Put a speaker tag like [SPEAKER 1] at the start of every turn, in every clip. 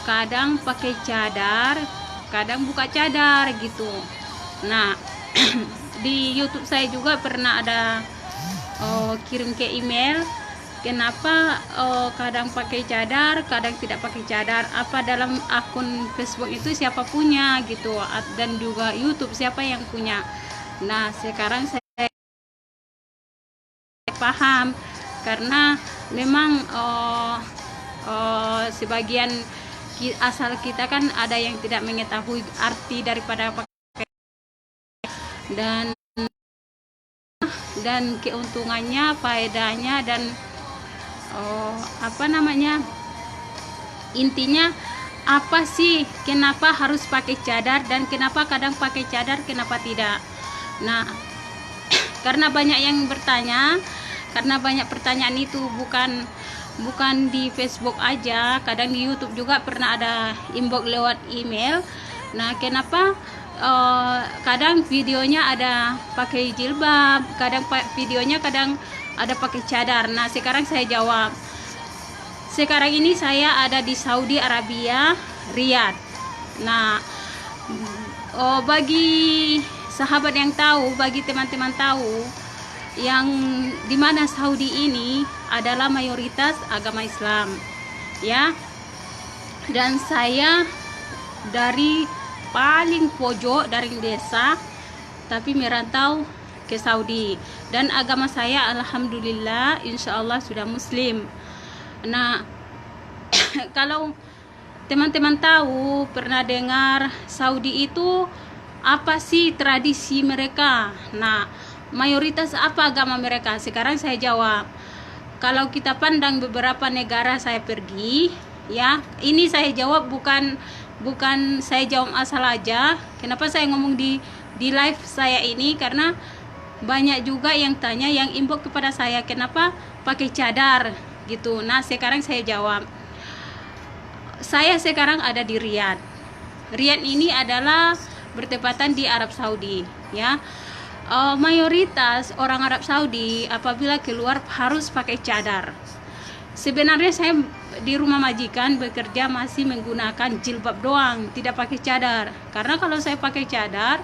[SPEAKER 1] kadang pakai cadar, kadang buka cadar gitu. Nah, di YouTube saya juga pernah ada kirim ke email, kenapa kadang pakai cadar, kadang tidak pakai cadar, apa dalam akun Facebook itu siapa punya gitu, dan juga YouTube siapa yang punya. Nah, sekarang saya paham karena memang sebagian asal kita kan ada yang tidak mengetahui arti daripada pakai, dan keuntungannya, faedahnya, dan apa namanya, intinya apa sih, kenapa harus pakai cadar, dan kenapa kadang pakai cadar, kenapa tidak. Nah, karena banyak yang bertanya, karena banyak pertanyaan itu, bukan di Facebook aja, kadang di YouTube juga pernah ada inbox lewat email. Nah, kenapa kadang videonya ada pakai jilbab, kadang videonya kadang ada pakai cadar. Nah, sekarang saya jawab. Sekarang ini saya ada di Saudi Arabia, Riyadh. Nah, bagi sahabat yang tahu, bagi teman-teman tahu, yang dimana Saudi ini adalah mayoritas agama Islam, ya. Dan saya dari paling pojok, dari desa, tapi merantau ke Saudi, dan agama saya alhamdulillah insya Allah sudah muslim. Nah, kalau teman-teman tahu, pernah dengar Saudi itu apa sih tradisi mereka? Nah, mayoritas apa agama mereka? Sekarang saya jawab. Kalau kita pandang beberapa negara saya pergi, ya, ini saya jawab, bukan saya jawab asal aja. Kenapa saya ngomong di live saya ini? Karena banyak juga yang tanya, yang inbox kepada saya, kenapa pakai cadar gitu. Nah, sekarang saya jawab. Saya sekarang ada di Riyadh. Riyadh ini adalah bertepatan di Arab Saudi, ya. Mayoritas orang Arab Saudi apabila keluar harus pakai cadar. Sebenarnya saya di rumah majikan bekerja masih menggunakan jilbab doang, tidak pakai cadar. Karena kalau saya pakai cadar,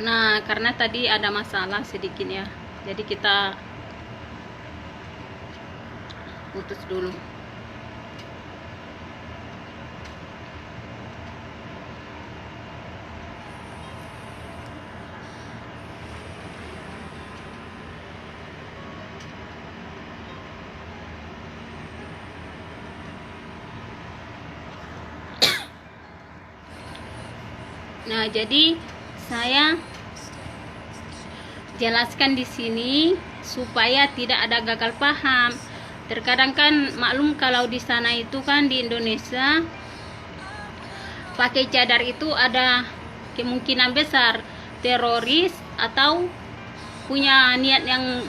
[SPEAKER 1] Nah, karena tadi ada masalah sedikit ya, jadi kita putus dulu. Nah, jadi saya jelaskan di sini supaya tidak ada gagal paham. Terkadang kan maklum kalau di sana itu kan di Indonesia pakai cadar itu ada kemungkinan besar teroris atau punya niat yang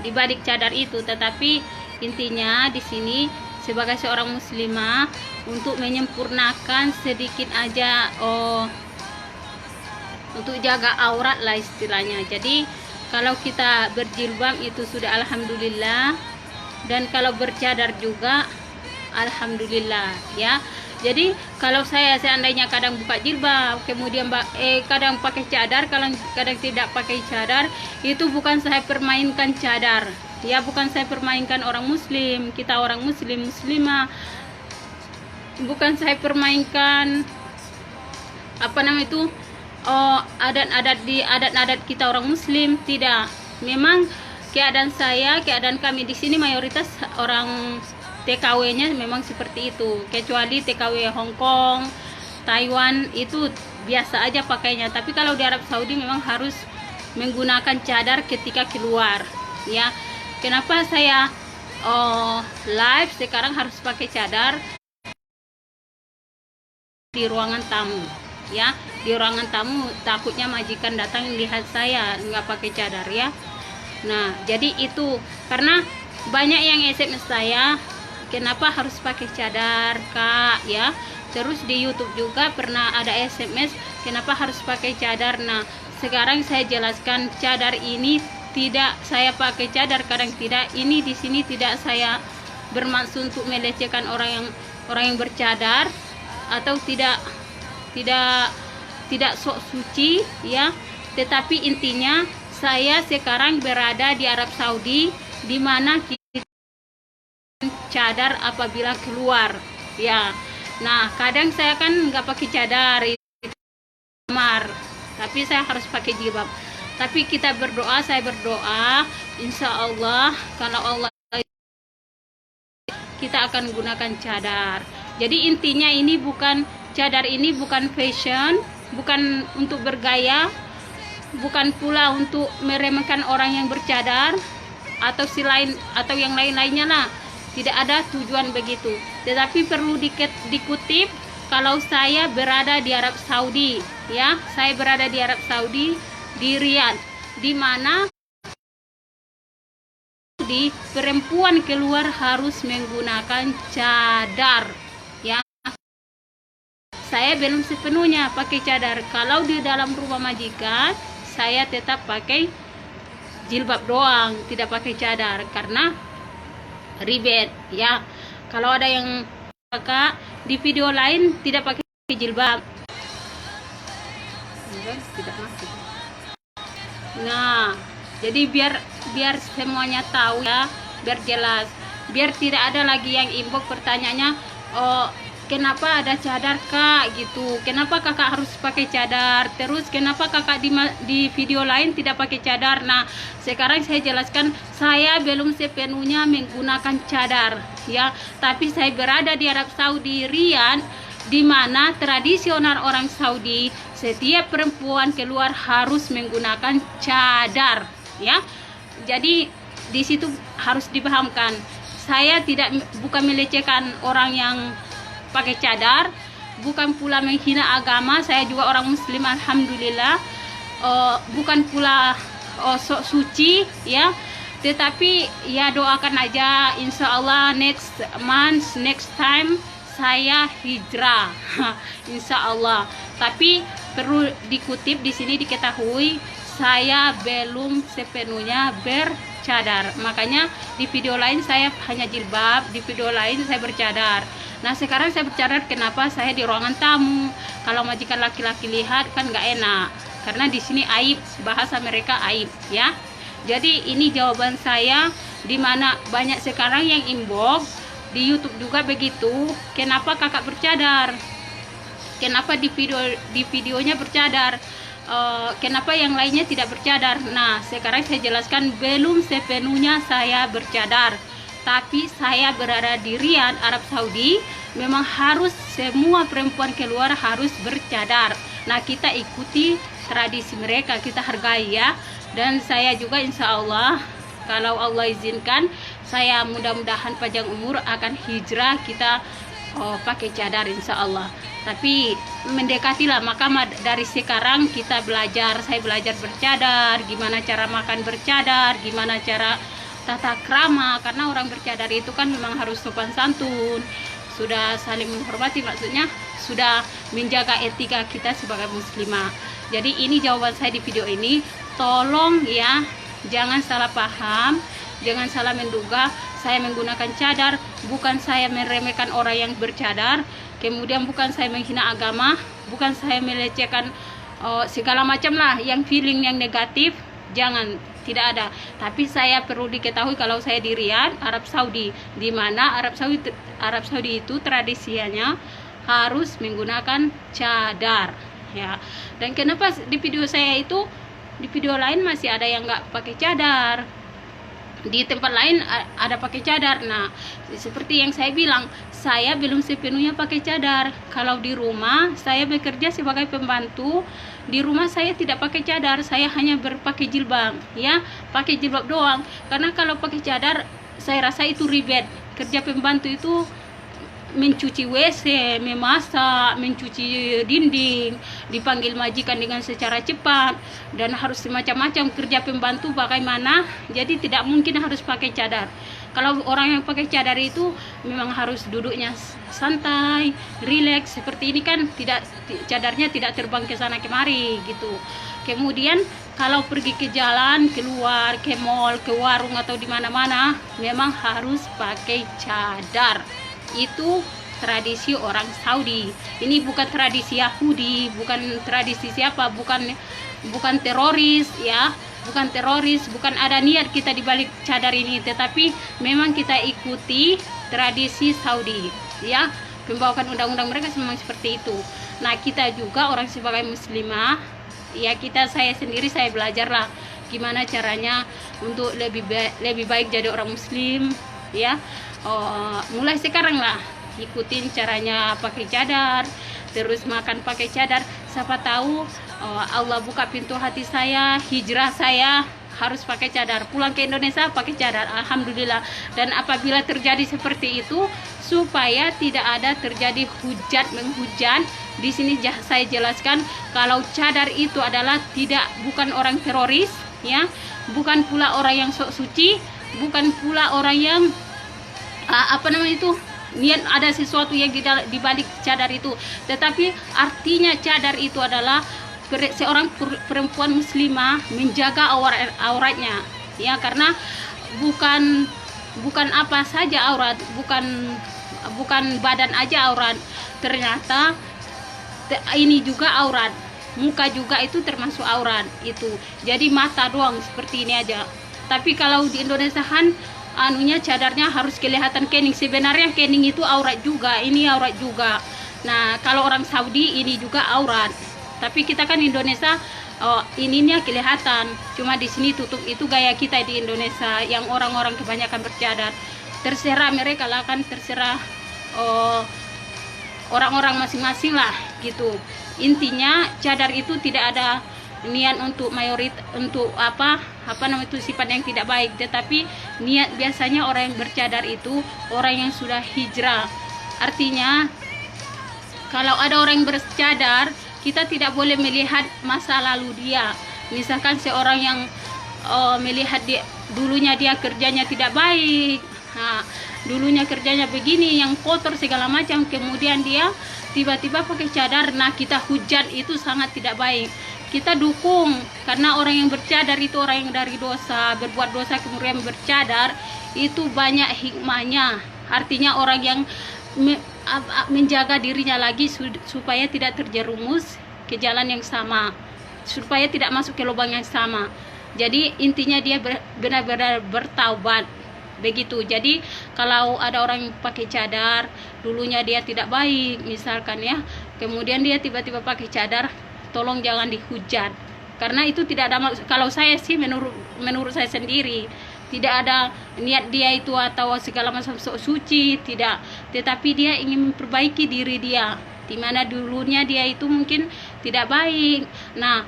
[SPEAKER 1] dibalik cadar itu. Tetapi intinya di sini sebagai seorang muslimah untuk menyempurnakan sedikit aja untuk jaga aurat lah istilahnya. Jadi kalau kita berjilbab itu sudah alhamdulillah, dan kalau bercadar juga alhamdulillah ya. Jadi kalau saya seandainya kadang buka jilbab, kemudian kadang pakai cadar, kadang tidak pakai cadar, itu bukan saya permainkan cadar ya, bukan saya permainkan orang muslim, kita orang muslim muslimah, bukan saya permainkan apa namanya itu adat-adat kita orang muslim, tidak. Memang keadaan kami di sini mayoritas orang TKW-nya memang seperti itu, kecuali TKW Hong Kong, Taiwan itu biasa aja pakainya. Tapi kalau di Arab Saudi memang harus menggunakan cadar ketika keluar ya. Kenapa saya live sekarang harus pakai cadar di ruangan tamu ya, di ruangan tamu takutnya majikan datang lihat saya nggak pakai cadar ya. Nah, jadi itu karena banyak yang SMS saya, kenapa harus pakai cadar kak ya. Terus di YouTube juga pernah ada SMS, kenapa harus pakai cadar. Nah, sekarang saya jelaskan, cadar ini tidak saya pakai cadar, kadang tidak. Ini di sini tidak saya bermaksud untuk melecehkan orang yang bercadar atau tidak sok suci ya. Tetapi intinya saya sekarang berada di Arab Saudi, di mana kita cadar apabila keluar ya. Nah, kadang saya kan nggak pakai cadar di kamar, tapi saya harus pakai jilbab. Tapi kita berdoa, saya berdoa, insya Allah kalau Allah kita akan gunakan cadar. Jadi intinya ini bukan cadar, ini bukan fashion, bukan untuk bergaya, bukan pula untuk meremehkan orang yang bercadar atau yang lain-lainnya lah. Tidak ada tujuan begitu. Tetapi perlu dikutip kalau saya berada di Arab Saudi ya. Saya berada di Arab Saudi, di Riyadh, di mana di perempuan keluar harus menggunakan cadar ya. Saya belum sepenuhnya pakai cadar. Kalau di dalam rumah majikan saya tetap pakai jilbab doang, tidak pakai cadar karena ribet ya. Kalau ada yang kakak di video lain tidak pakai jilbab, tidak masuk. Nah, jadi biar semuanya tahu ya, biar jelas, biar tidak ada lagi yang inbox pertanyaannya, kenapa ada cadar kak gitu, kenapa kakak harus pakai cadar, terus kenapa kakak di video lain tidak pakai cadar. Nah, sekarang saya jelaskan, saya belum sepenuhnya menggunakan cadar ya, tapi saya berada di Arab Saudi Riyadh, di mana tradisional orang Saudi setiap perempuan keluar harus menggunakan cadar ya. Jadi di situ harus dipahamkan, saya bukan melecehkan orang yang pakai cadar, bukan pula menghina agama. Saya juga orang muslim alhamdulillah, bukan pula sok suci ya. Tetapi ya doakan aja, insya Allah next time saya hijrah insya Allah. Tapi perlu dikutip di sini, diketahui saya belum sepenuhnya bercadar. Makanya di video lain saya hanya jilbab, di video lain saya bercadar. Nah, sekarang saya bercadar, kenapa? Saya di ruangan tamu. Kalau majikan laki-laki lihat kan nggak enak karena di sini aib, bahasa mereka aib ya. Jadi ini jawaban saya, dimana banyak sekarang yang inbox di YouTube juga begitu. Kenapa kakak bercadar? Kenapa di videonya bercadar? Kenapa yang lainnya tidak bercadar? Nah, sekarang saya jelaskan, belum sepenuhnya saya bercadar, tapi saya berada di Riyadh, Arab Saudi. Memang harus semua perempuan keluar harus bercadar. Nah, kita ikuti tradisi mereka, kita hargai ya. Dan saya juga insya Allah, kalau Allah izinkan, saya mudah-mudahan panjang umur akan hijrah, kita pakai cadar insya Allah. Tapi mendekatilah, maka dari sekarang kita belajar. Saya belajar bercadar, gimana cara makan bercadar, gimana cara tata krama, karena orang bercadar itu kan memang harus sopan santun, sudah saling menghormati, maksudnya sudah menjaga etika kita sebagai muslimah. Jadi ini jawaban saya di video ini. Tolong ya, jangan salah paham, jangan salah menduga saya menggunakan cadar. Bukan saya meremehkan orang yang bercadar, kemudian bukan saya menghina agama, bukan saya melecehkan segala macam lah yang feeling yang negatif. Jangan, tidak ada. Tapi saya perlu diketahui kalau saya di Riyadh, Arab Saudi, di mana Arab Saudi itu tradisinya harus menggunakan cadar ya. Dan kenapa di video saya itu, di video lain masih ada yang nggak pakai cadar, di tempat lain ada pakai cadar. Nah, seperti yang saya bilang, saya belum sepenuhnya pakai cadar. Kalau di rumah saya bekerja sebagai pembantu, di rumah saya tidak pakai cadar, saya hanya berpakai jilbab ya, pakai jilbab doang. Karena kalau pakai cadar saya rasa itu ribet. Kerja pembantu itu mencuci WC, memasak, mencuci dinding, dipanggil majikan dengan secara cepat, dan harus semacam-macam kerja pembantu bagaimana. Jadi tidak mungkin harus pakai cadar. Kalau orang yang pakai cadar itu memang harus duduknya santai, rileks. Seperti ini kan tidak, cadarnya tidak terbang ke sana kemari gitu. Kemudian kalau pergi ke jalan, keluar ke mall, ke warung atau di mana-mana, memang harus pakai cadar. Itu tradisi orang Saudi. Ini bukan tradisi Yahudi, bukan tradisi siapa, bukan teroris ya, bukan teroris, bukan ada niat kita dibalik cadar ini, tetapi memang kita ikuti tradisi Saudi ya. Pembawakan undang-undang mereka memang seperti itu. Nah, kita juga orang sebagai muslimah ya, saya sendiri saya belajarlah gimana caranya untuk lebih baik jadi orang muslim ya. Mulai sekarang lah ikutin caranya pakai cadar, terus makan pakai cadar. Siapa tahu Allah buka pintu hati saya, hijrah saya harus pakai cadar, pulang ke Indonesia pakai cadar, alhamdulillah. Dan apabila terjadi seperti itu, supaya tidak ada terjadi hujat menghujat, di sini saya jelaskan kalau cadar itu adalah bukan orang teroris ya, bukan pula orang yang sok suci, bukan pula orang yang niat ada sesuatu yang di balik cadar itu. Tetapi artinya cadar itu adalah seorang perempuan muslimah menjaga auratnya ya, karena bukan apa saja aurat, bukan badan aja aurat, ternyata ini juga aurat, muka juga itu termasuk aurat itu. Jadi mata doang seperti ini aja. Tapi kalau di Indonesia kan cadarnya harus kelihatan kening. Sebenarnya kening itu aurat juga, ini aurat juga. Nah, kalau orang Saudi ini juga aurat. Tapi kita kan Indonesia, ininya kelihatan. Cuma di sini tutup, itu gaya kita di Indonesia yang orang-orang kebanyakan bercadar. Terserah mereka lah kan, terserah orang-orang masing-masing lah gitu. Intinya cadar itu tidak ada niat untuk untuk sifat yang tidak baik, tetapi niat biasanya orang yang bercadar itu orang yang sudah hijrah. Artinya kalau ada orang yang bercadar, kita tidak boleh melihat masa lalu dia. Misalkan seorang yang melihat dulunya dia kerjanya tidak baik, dulunya kerjanya begini, yang kotor segala macam, kemudian dia tiba-tiba pakai cadar, nah kita hujat, itu sangat tidak baik. Kita dukung, karena orang yang bercadar itu orang yang dari dosa, berbuat dosa kemudian bercadar, itu banyak hikmahnya. Artinya orang yang menjaga dirinya lagi supaya tidak terjerumus ke jalan yang sama supaya tidak masuk ke lubang yang sama. Jadi intinya dia benar-benar bertaubat begitu. Jadi kalau ada orang yang pakai cadar, dulunya dia tidak baik misalkan ya, kemudian dia tiba-tiba pakai cadar, tolong jangan dihujat, karena itu tidak ada maksud. Kalau saya sih menurut saya sendiri tidak ada niat dia itu atau segala macam sok suci, tidak, tetapi dia ingin memperbaiki diri dia, dimana dulunya dia itu mungkin tidak baik. Nah,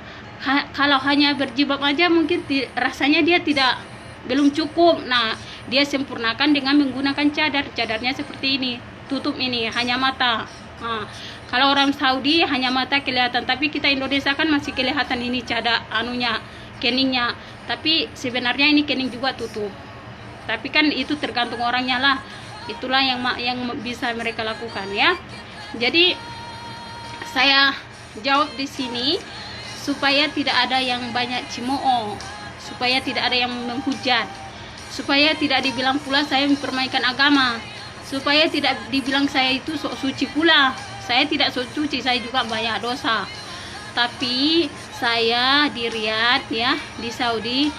[SPEAKER 1] kalau hanya berjilbab aja mungkin rasanya dia belum cukup. Nah, dia sempurnakan dengan menggunakan cadarnya seperti ini, tutup ini hanya mata. Nah, kalau orang Saudi hanya mata kelihatan, tapi kita Indonesia kan masih kelihatan ini cadar keningnya, tapi sebenarnya ini kening juga tutup. Tapi kan itu tergantung orangnya lah, itulah yang bisa mereka lakukan ya. Jadi saya jawab di sini supaya tidak ada yang banyak cemooh, supaya tidak ada yang menghujat, supaya tidak dibilang pula saya mempermainkan agama, supaya tidak dibilang saya itu sok suci pula. Saya tidak sok suci, saya juga banyak dosa. Tapi saya di Riyadh ya, di Saudi,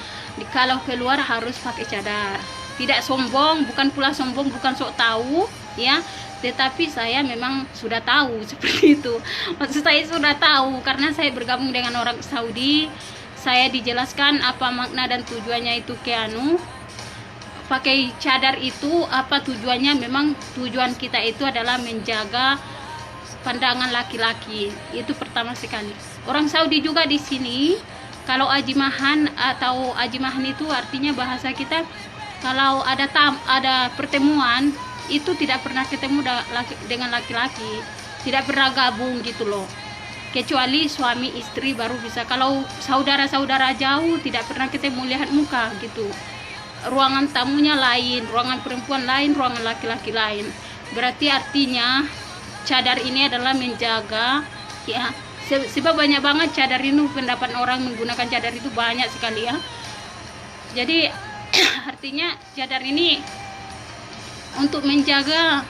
[SPEAKER 1] kalau keluar harus pakai cadar. Tidak sombong, bukan pula sombong, bukan sok tahu ya, tetapi saya memang sudah tahu seperti itu. Maksud saya sudah tahu karena saya bergabung dengan orang Saudi. Saya dijelaskan apa makna dan tujuannya itu pakai cadar itu apa tujuannya. Memang tujuan kita itu adalah menjaga pandangan laki-laki, itu pertama sekali. Orang Saudi juga di sini kalau ajimahan atau ajimahan itu artinya bahasa kita kalau ada pertemuan itu tidak pernah ketemu dengan laki-laki, tidak pernah gabung gitu loh, kecuali suami istri baru bisa. Kalau saudara-saudara jauh tidak pernah ketemu, lihat muka gitu. Ruangan tamunya lain, ruangan perempuan lain, ruangan laki-laki lain. Berarti artinya cadar ini adalah menjaga ya, sebab banyak banget cadar ini, pendapat orang menggunakan cadar itu banyak sekali ya. Jadi artinya cadar ini untuk menjaga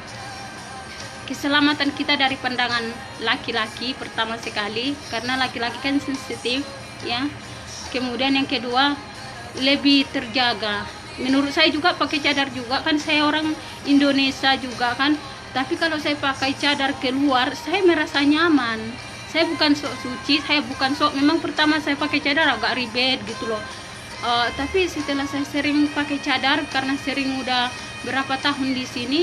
[SPEAKER 1] keselamatan kita dari pandangan laki-laki pertama sekali, karena laki-laki kan sensitif ya. Kemudian yang kedua lebih terjaga. Menurut saya juga pakai cadar juga kan, saya orang Indonesia juga kan, tapi kalau saya pakai cadar keluar saya merasa nyaman. Saya bukan sok suci, saya bukan sok, memang pertama saya pakai cadar agak ribet gitu loh. Tapi setelah saya sering pakai cadar, karena sering udah berapa tahun di sini,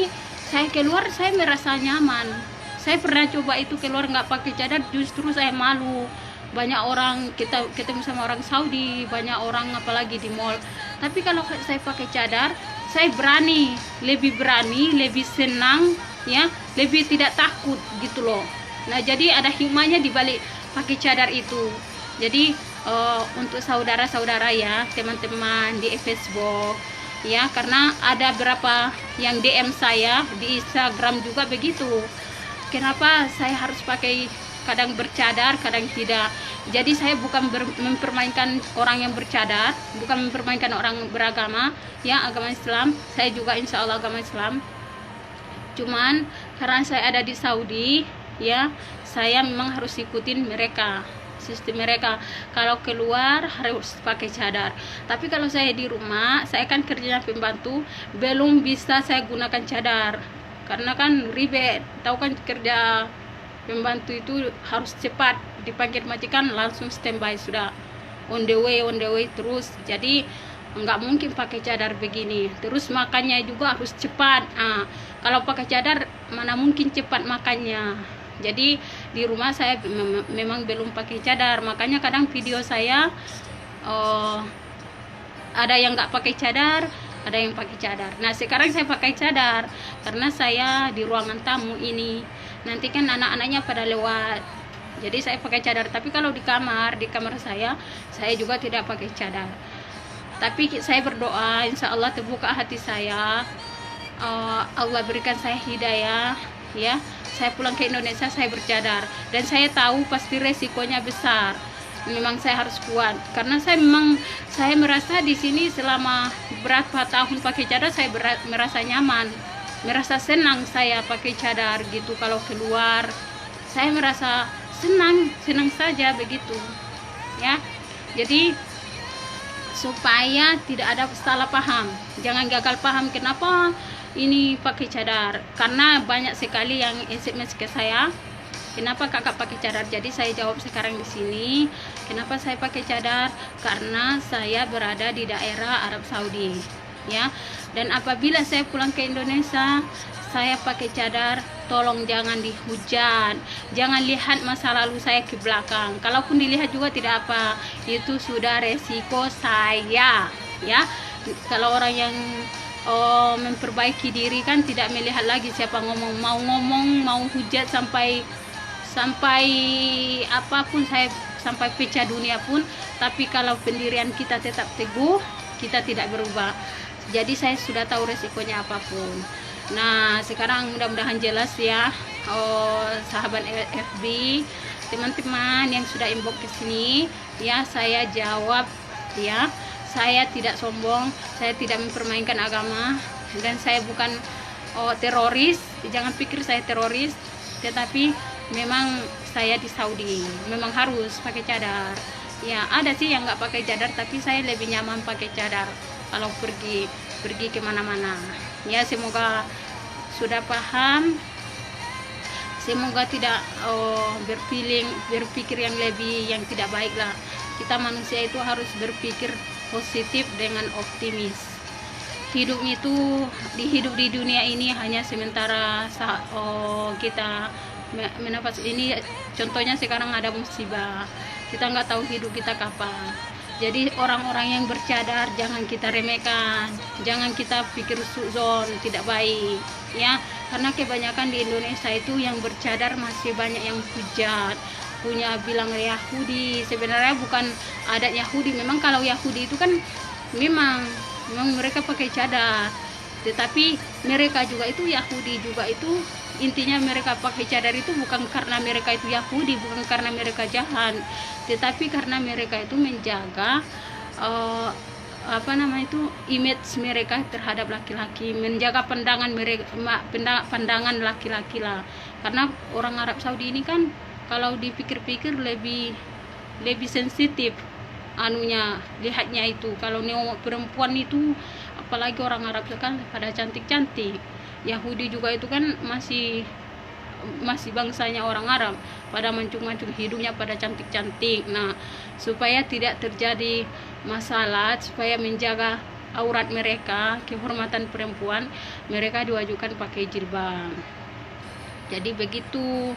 [SPEAKER 1] saya keluar saya merasa nyaman. Saya pernah coba itu keluar nggak pakai cadar, justru saya malu. Banyak orang, kita ketemu sama orang Saudi, banyak orang apalagi di mall. Tapi kalau saya pakai cadar, saya lebih berani, lebih senang ya, lebih tidak takut gitu loh. Nah, jadi ada hikmahnya di balik pakai cadar itu. Jadi untuk saudara-saudara ya, teman-teman di Facebook ya, karena ada berapa yang DM saya di Instagram juga begitu. Kenapa saya harus pakai, kadang bercadar, kadang tidak. Jadi saya bukan mempermainkan orang yang bercadar, bukan mempermainkan orang beragama ya, agama Islam. Saya juga insya Allah agama Islam. Cuman karena saya ada di Saudi ya, saya memang harus ikutin mereka, sistem mereka. Kalau keluar harus pakai cadar. Tapi kalau saya di rumah, saya kan kerjanya pembantu, belum bisa saya gunakan cadar karena kan ribet. Tahu kan kerja pembantu itu harus cepat, dipanggil majikan langsung standby, sudah on the way terus. Jadi nggak mungkin pakai cadar begini. Terus makannya juga harus cepat. Kalau pakai cadar mana mungkin cepat makannya. Jadi di rumah saya memang belum pakai cadar, makanya kadang video saya ada yang nggak pakai cadar, ada yang pakai cadar. Nah, sekarang saya pakai cadar karena saya di ruangan tamu ini, nanti kan anak-anaknya pada lewat, jadi saya pakai cadar. Tapi kalau di kamar saya juga tidak pakai cadar. Tapi saya berdoa insya Allah terbuka hati saya, Allah berikan saya hidayah ya, saya pulang ke Indonesia saya bercadar. Dan saya tahu pasti resikonya besar, memang saya harus kuat, karena saya merasa di sini selama berapa tahun pakai cadar, saya merasa nyaman, merasa senang saya pakai cadar gitu. Kalau keluar saya merasa senang saja begitu. ya. Jadi supaya tidak ada salah paham, jangan gagal paham kenapa ini pakai cadar, karena banyak sekali yang SMS ke saya, kenapa kakak pakai cadar. Jadi saya jawab sekarang di sini, kenapa saya pakai cadar, karena saya berada di daerah Arab Saudi, ya. Dan apabila saya pulang ke Indonesia, saya pakai cadar, tolong jangan dihujat, jangan lihat masa lalu saya ke belakang. Kalaupun dilihat juga tidak apa, itu sudah resiko saya, ya. Kalau orang yang memperbaiki diri kan tidak melihat lagi siapa ngomong, mau hujat sampai apapun, saya sampai pecah dunia pun, tapi kalau pendirian kita tetap teguh, kita tidak berubah. Jadi saya sudah tahu resikonya apapun. Nah, sekarang mudah-mudahan jelas ya, sahabat FB, teman-teman yang sudah inbox ke sini, ya saya jawab, ya. Saya tidak sombong, saya tidak mempermainkan agama, dan saya bukan teroris. Jangan pikir saya teroris, tetapi memang saya di Saudi, memang harus pakai cadar. Ya, ada sih yang nggak pakai cadar, tapi saya lebih nyaman pakai cadar kalau pergi kemana-mana. Ya, semoga sudah paham, semoga tidak berpikir yang lebih, yang tidak baik lah. Kita manusia itu harus berpikir positif dengan optimis. Hidup di dunia ini hanya sementara. Kita menafas ini, contohnya sekarang ada musibah, kita nggak tahu hidup kita kapan. Jadi orang-orang yang bercadar jangan kita remehkan, jangan kita pikir suzon, tidak baik, ya. Karena kebanyakan di Indonesia itu yang bercadar masih banyak yang hujat, punya bilang Yahudi. Sebenarnya bukan adat Yahudi. Memang kalau Yahudi itu kan memang mereka pakai cadar, tetapi mereka juga itu Yahudi juga itu, intinya mereka pakai cadar itu bukan karena mereka itu Yahudi, bukan karena mereka jahat, tetapi karena mereka itu menjaga image mereka terhadap laki-laki, menjaga pandangan laki-laki lah. Karena orang Arab Saudi ini kan kalau dipikir-pikir lebih sensitif anunya, lihatnya itu. Kalau nengok perempuan itu, apalagi orang Arab kan pada cantik-cantik. Yahudi juga itu kan masih bangsanya orang Arab, pada mancung-mancung hidungnya pada cantik-cantik. Nah, supaya tidak terjadi masalah, supaya menjaga aurat mereka, kehormatan perempuan, mereka diwajibkan pakai jilbab. Jadi begitu,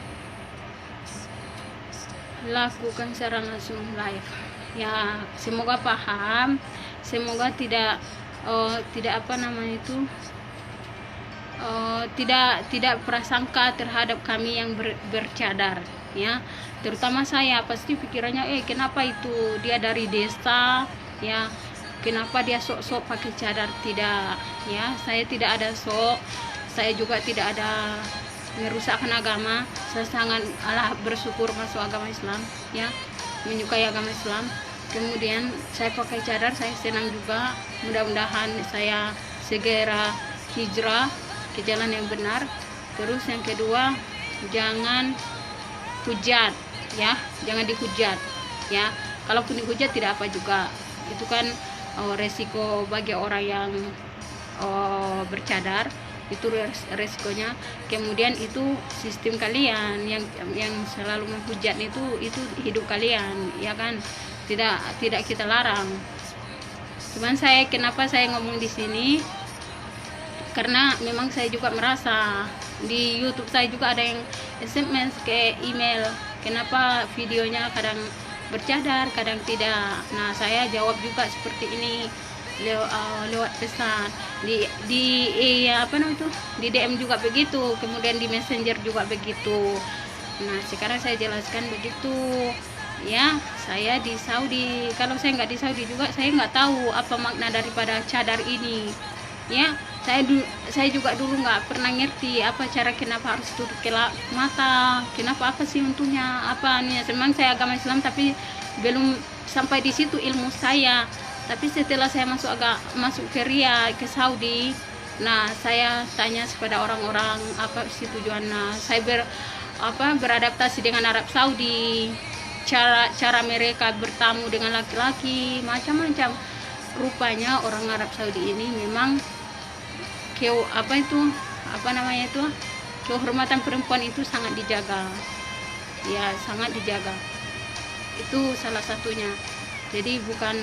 [SPEAKER 1] lakukan secara langsung live. Ya, semoga paham, semoga tidak tidak prasangka terhadap kami yang bercadar, ya. Terutama saya, pasti pikirannya kenapa itu dia dari desa, ya, kenapa dia sok-sok pakai cadar. Tidak, ya, saya tidak ada sok, saya juga tidak ada merusakkan agama. Saya sangat bersyukur masuk agama Islam, ya, menyukai agama Islam. Kemudian saya pakai cadar, saya senang juga. Mudah-mudahan saya segera hijrah ke jalan yang benar. Terus yang kedua, jangan hujat, ya, jangan dihujat, ya. Kalaupun dihujat tidak apa juga, itu kan resiko bagi orang yang bercadar, itu resikonya. Kemudian itu sistem kalian yang selalu menghujat, itu hidup kalian, ya kan, tidak kita larang. Cuman kenapa saya ngomong di sini, karena memang saya juga merasa di YouTube saya juga ada yang SMS ke email, kenapa videonya kadang bercadar, kadang tidak. Nah, saya jawab juga seperti ini lewat pesan di DM juga begitu, kemudian di Messenger juga begitu. Nah, sekarang saya jelaskan begitu, ya. Saya di Saudi, kalau saya nggak di Saudi juga saya nggak tahu apa makna daripada cadar ini, ya. Saya juga dulu nggak pernah ngerti apa cara, kenapa harus tutup mata, kenapa, apa sih untungnya, apa nih. Memang saya agama Islam, tapi belum sampai di situ ilmu saya. Tapi setelah saya masuk ke Riyadh, ke Saudi, nah saya tanya kepada orang-orang apa sih tujuannya. Saya beradaptasi dengan Arab Saudi. cara mereka bertamu dengan laki-laki, macam-macam. Rupanya orang Arab Saudi ini memang kehormatan perempuan itu sangat dijaga, ya sangat dijaga. Itu salah satunya. Jadi bukan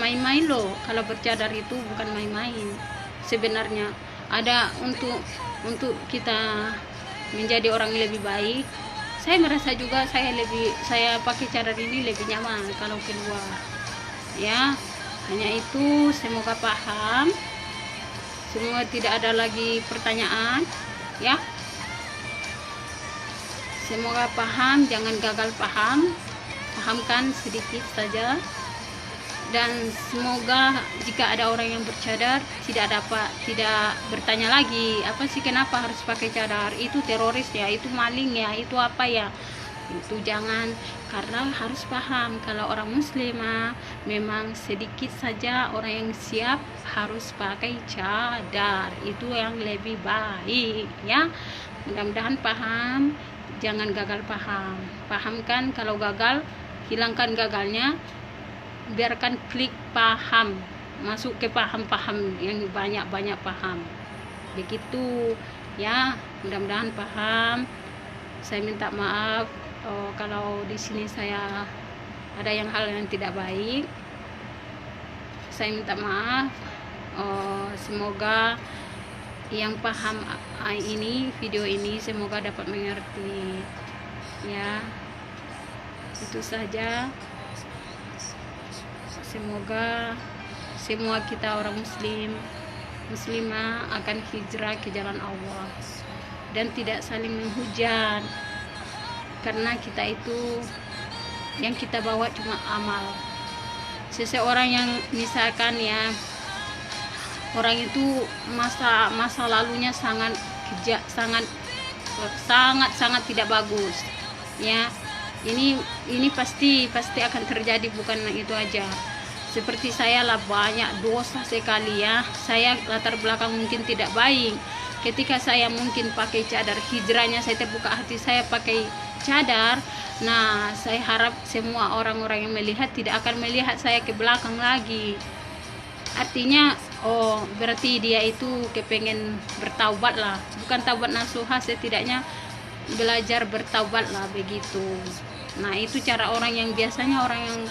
[SPEAKER 1] main-main loh, kalau bercadar itu bukan main-main. Sebenarnya ada untuk kita menjadi orang yang lebih baik. Saya merasa juga saya pakai cadar ini lebih nyaman kalau keluar. Ya, hanya itu. Semoga paham. Semua tidak ada lagi pertanyaan, ya. Semoga paham, jangan gagal paham. Pahamkan sedikit saja. Dan semoga jika ada orang yang bercadar tidak bertanya lagi, apa sih kenapa harus pakai cadar? Itu teroris ya, itu maling ya, itu apa ya? Itu jangan, karena harus paham kalau orang muslimah memang sedikit saja orang yang siap harus pakai cadar, itu yang lebih baik ya. Mudah-mudahan paham, jangan gagal paham. Pahamkan, kalau gagal hilangkan gagalnya, biarkan klik paham, masuk ke paham yang banyak paham, begitu ya. Mudah-mudahan paham. Saya minta maaf kalau di sini saya ada hal yang tidak baik. Saya minta maaf. Semoga yang paham video ini semoga dapat mengerti ya. Itu saja. Semoga semua kita orang muslimah akan hijrah ke jalan Allah dan tidak saling menghujat, karena kita itu yang kita bawa cuma amal. Seseorang yang misalkan ya, orang itu masa lalunya sangat kejam, sangat tidak bagus ya. Ini pasti akan terjadi, bukan itu aja. Seperti saya lah, banyak dosa sekali ya. Saya latar belakang mungkin tidak baik. Ketika saya mungkin pakai cadar, hijrahnya saya terbuka hati, saya pakai cadar. Nah, saya harap semua orang-orang yang melihat tidak akan melihat saya ke belakang lagi. Artinya, berarti dia itu kepengen bertaubat lah. Bukan taubat nasuha, setidaknya belajar bertaubat lah, begitu. Nah, itu cara orang yang biasanya orang yang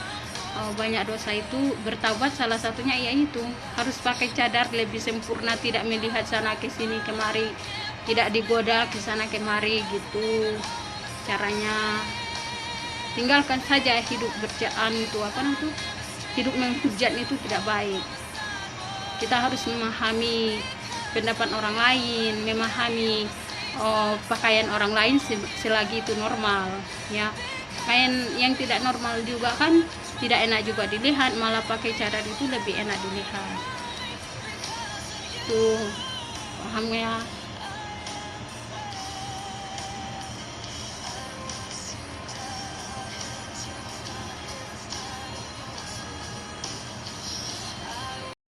[SPEAKER 1] banyak dosa itu bertaubat, salah satunya yaitu harus pakai cadar lebih sempurna, tidak melihat sana ke sini kemari, tidak digoda ke sana kemari, gitu caranya. Tinggalkan saja hidup hidup menghujat itu tidak baik. Kita harus memahami pendapat orang lain, memahami pakaian orang lain selagi itu normal ya. Pakaian yang tidak normal juga kan tidak enak juga dilihat, malah pakai cadar itu lebih enak dilihat. Tuh, paham ya?